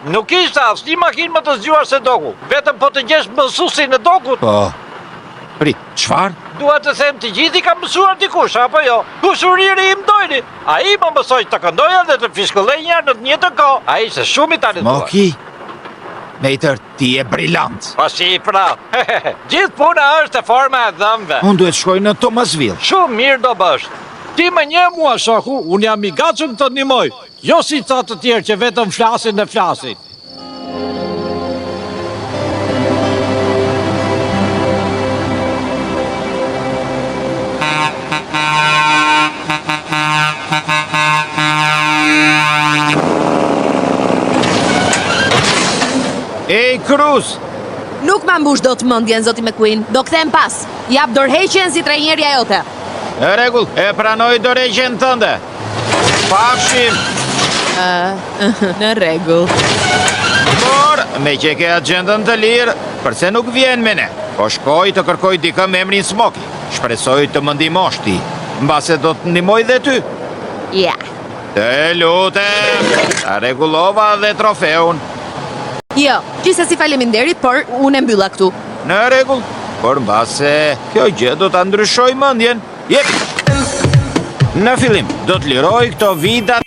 Nuk ishte as një makinë më të zgjuar se doku. Vetëm po të gjesh mësuesin e dokut. Po, prit, çfarë? Dua të them të gjithi kam mësuar dikush, apo jo? Kushuriri im dojni. Ai më mësoi të këndoja dhe të fishkëllej njerë në të njëjtën kohë. Ai ishte shumë i talentuar. Moki, Mater, ti e brillant. Po si pra. Gjithë puna është e forma e dhëmbëve. Unë duhet shkoj në Thomasville. Shumë mirë do bësh. Ti më një mua, shoku, unë jam i gatshëm të ndihmoj. Jo si ca të tjerë që vetëm flasin dhe flasin. Ej, Cruz! Nuk ma mbush do të mendjen, zoti McQueen. Do kthem pas. Jap dorëheqjen si trajnerja jote. Në rregull, e pranoj dorëheqjen tënde. Pafshim! Në rregull. Por, me që ke agendën të lirë, përse nuk vjen me ne? Po shkoj të kërkoj dikë me emrin Smoky. Shpresoj të më ndihmosh ti. Mbase do të ndihmoj dhe ty. Ja. Të lutem, ta rregullova dhe trofeun. Jo, gjithsesi faleminderit, por unë e mbylla këtu. Në rregull, por mbase kjo gjë do ta ndryshoj mendjen. Jep. Në fillim, do të liroj këto vida